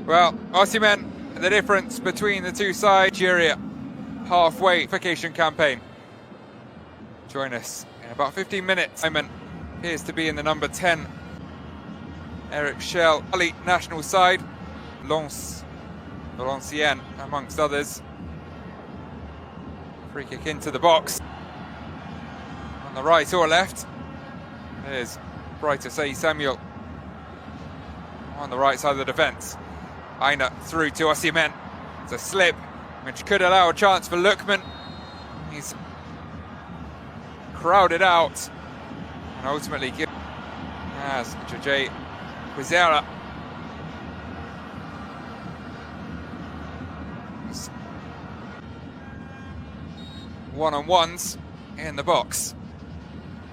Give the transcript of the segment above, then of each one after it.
Well, Osimhen, the difference between the two sides. Nigeria, halfway vacation campaign. Join us in about 15 minutes. Simon appears to be in the number 10. Eric Schell, Ali national side. Valenciennes, amongst others. Free kick into the box. On the right or left. There's Brighter Say Samuel on the right side of the defence. Aina through to Osimhen. It's a slip which could allow a chance for Lookman. He's crowded out and ultimately given as Jose Quizera. One-on-ones in the box.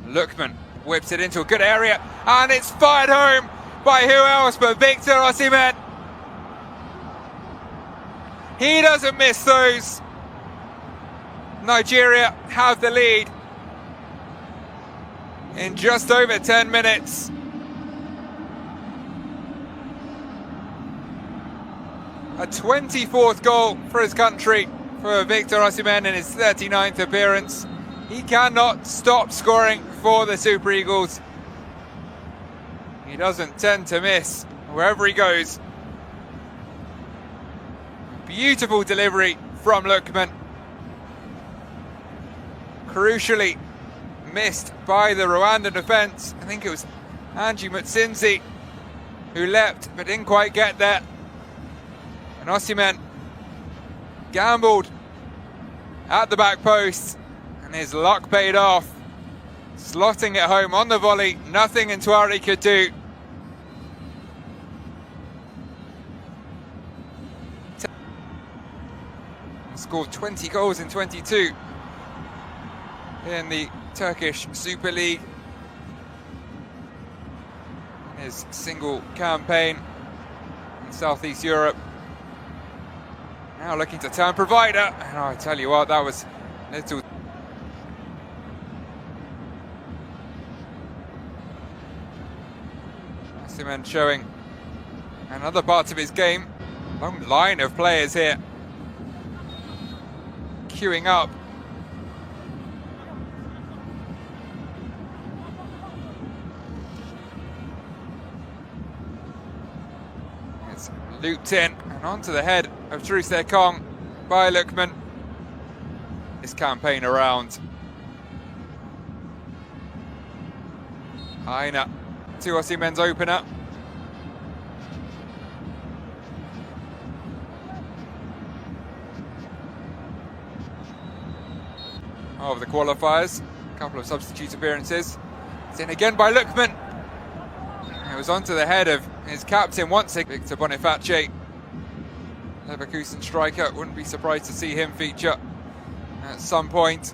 Lookman whips it into a good area and it's fired home by who else but Victor Osimhen. He doesn't miss those. Nigeria have the lead in just over 10 minutes. A 24th goal for his country for Victor Osimhen in his 39th appearance. He cannot stop scoring for the Super Eagles. He doesn't tend to miss wherever he goes. Beautiful delivery from Lookman. Crucially missed by the Rwandan defence. I think it was Angie Mutsinzi who leapt but didn't quite get there. And Osimhen gambled at the back post and his luck paid off. Slotting it home on the volley, nothing Ntwari could do. Scored 20 goals in 22 in the Turkish Super League. His single campaign in Southeast Europe. Now looking to turn provider, and I tell you what, that was little. Osimhen showing another part of his game. Long line of players here queuing up. It's looped in and onto the head of Trusler Kong by Lookman. This campaign around. Aina to Osimhen's opener. Of the qualifiers, a couple of substitute appearances. It's in again by Lookman. It was onto the head of his captain once again, Victor Boniface. Leverkusen striker, wouldn't be surprised to see him feature at some point.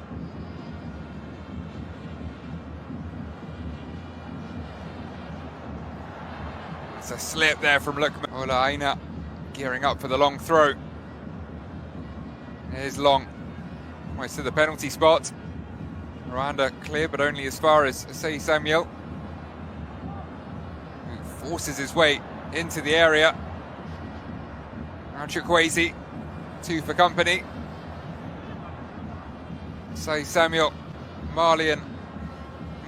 It's a slip there from Lookman. Ola Aina gearing up for the long throw. It is long. Almost to the penalty spot. Rwanda clear, but only as far as Say Samuel, who forces his way into the area. Now Chukwueze, two for company. Say Samuel, Malian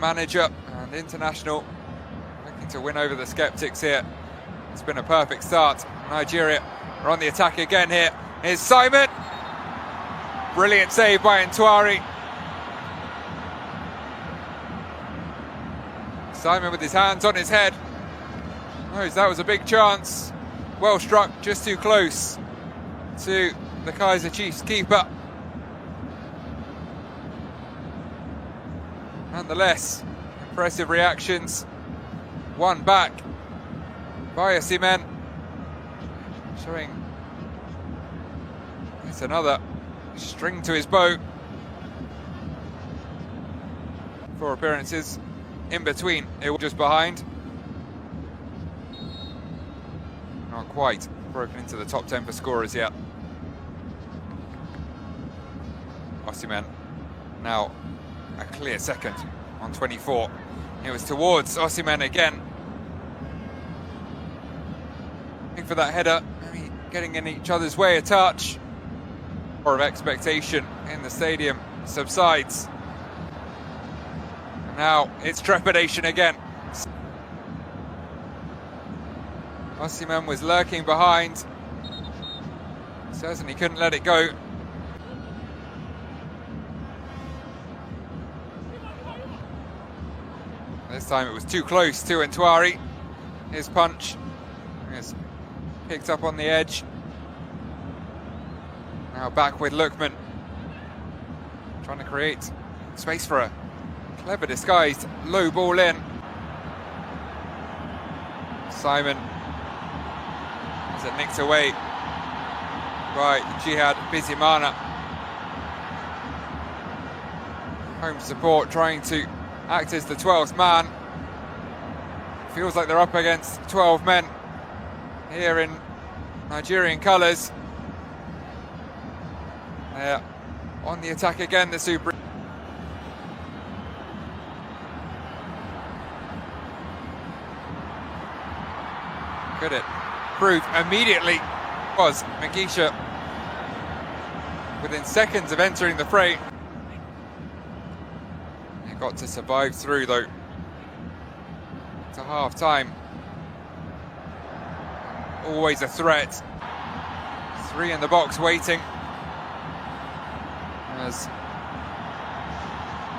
manager and international, looking to win over the sceptics here. It's been a perfect start. Nigeria are on the attack again here. Here's Simon. Brilliant save by Ntwari. Simon with his hands on his head. Knows that was a big chance. Well struck, just too close to the Kaiser Chiefs keeper. Nonetheless, impressive reactions. One back by Osimhen. Showing it's another string to his bow. 4 appearances in between, it was just behind. Not quite broken into the top 10 for scorers yet. Osimhen now a clear second on 24. It was towards Osimhen again. for that header, maybe getting in each other's way a touch. More of expectation in the stadium subsides. And now it's trepidation again. Osimhen was lurking behind. Certainly couldn't let it go. This time it was too close to Ntwari. His punch is picked up on the edge. Now back with Lookman, trying to create space for a clever disguised low ball in. Simon has it nicked away by Jihad Bizimana. Home support trying to act as the 12th man. Feels like they're up against 12 men here in Nigerian colours. They're on the attack again, the Super. Could it prove immediately? Was Mugisha within seconds of entering the fray. He got to survive through though to half time. Always a threat. 3 in the box waiting as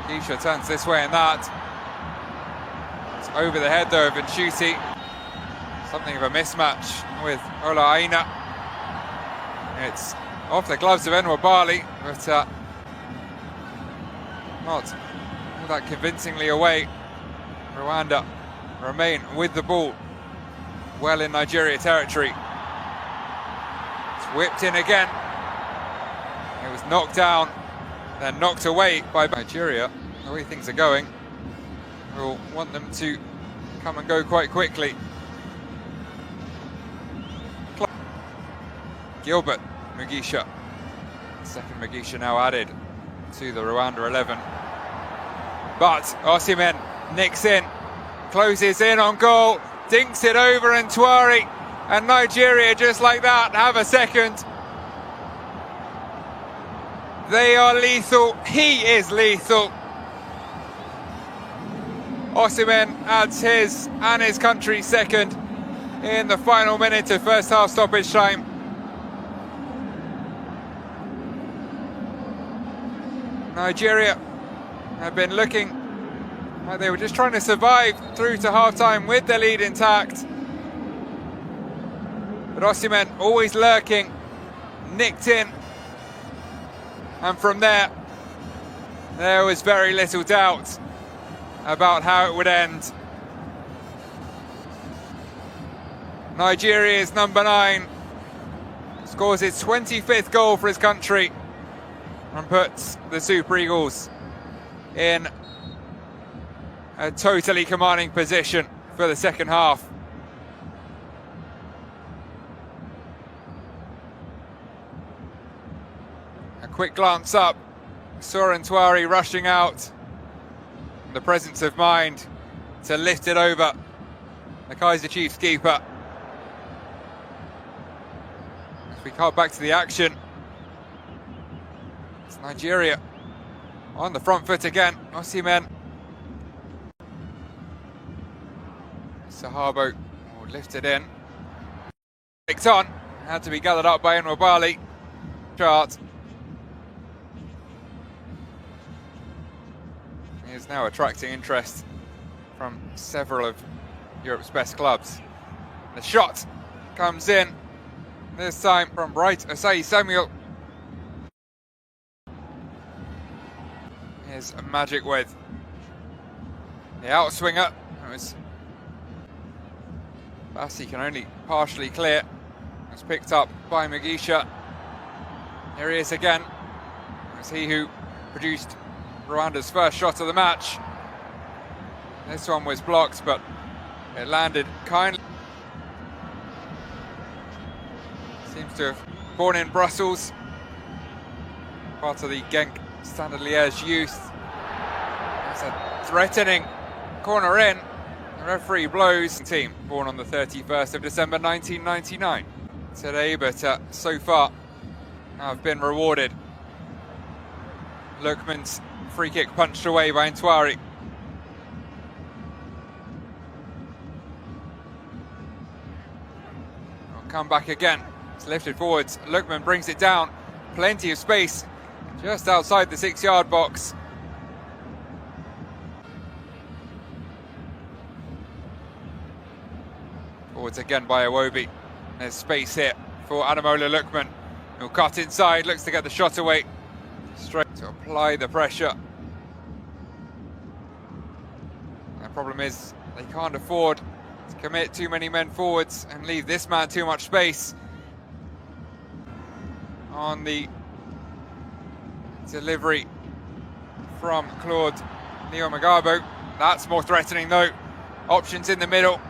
Mugisha turns this way and that. It's over the head though of Nshuti. Something of a mismatch with Ola Aina. It's off the gloves of Nwabali, but not all that convincingly away. Rwanda remain with the ball well in Nigeria territory. It's whipped in again. It was knocked down, then knocked away by Nigeria. The way things are going, we'll want them to come and go quite quickly. Gilbert Mugisha, second Mugisha now added to the Rwanda 11. But Osimhen nicks in, closes in on goal, dinks it over Ntwari, and Nigeria just like that have a second. They are lethal, he is lethal. Osimhen adds his and his country's second in the final minute of first half stoppage time. Nigeria have been looking like they were just trying to survive through to half-time with their lead intact. But Osimhen always lurking, nicked in. And from there was very little doubt about how it would end. Nigeria's number 9 scores his 25th goal for his country and puts the Super Eagles in a totally commanding position for the second half. A quick glance up, saw Ntwari rushing out. The presence of mind to lift it over the Kaizer Chiefs keeper. As we cut back to the action, it's Nigeria on the front foot again. Osimhen. Sahabo lifted in. Picked on. Had to be gathered up by Nwabali. Chart. He is now attracting interest from several of Europe's best clubs. The shot comes in. This time from right, Osei Samuel. Here's a magic with the outswinger. It was Bassi can only partially clear. It's picked up by Mugisha. Here he is again. It's he who produced Rwanda's first shot of the match. This one was blocked, but it landed kindly. Seems to have born in Brussels. Part of the Genk Standard Liège youth. It's a threatening corner in. The referee blows. Team born on the 31st of December 1999 today, but so far have been rewarded. Lookman's free kick punched away by Ntwari. I'll come back again. It's lifted forwards. Lookman brings it down. Plenty of space just outside the 6-yard box. Forwards again by Iwobi. There's space here for Adamola Lookman. He'll cut inside, looks to get the shot away. Straight to apply the pressure. The problem is they can't afford to commit too many men forwards and leave this man too much space. On the delivery from Claude Neomagabo. That's more threatening though. Options in the middle.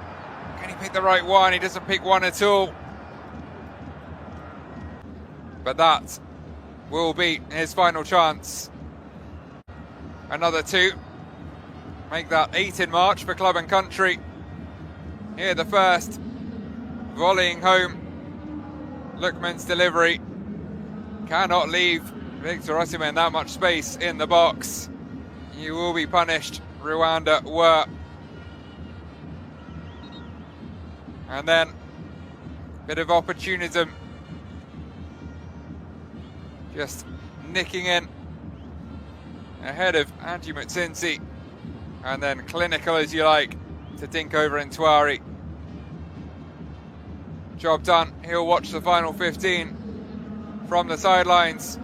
Can he pick the right one? He doesn't pick one at all. But that will be his final chance. Another 2. Make that 8 in March for club and country. Here the first. Volleying home. Lookman's delivery. Cannot leave Victor Osimhen that much space in the box. You will be punished. Rwanda were. And then a bit of opportunism. Just nicking in ahead of Angie Mutsinzi. And then clinical as you like to dink over Ntwari. Job done. He'll watch the final 15 from the sidelines.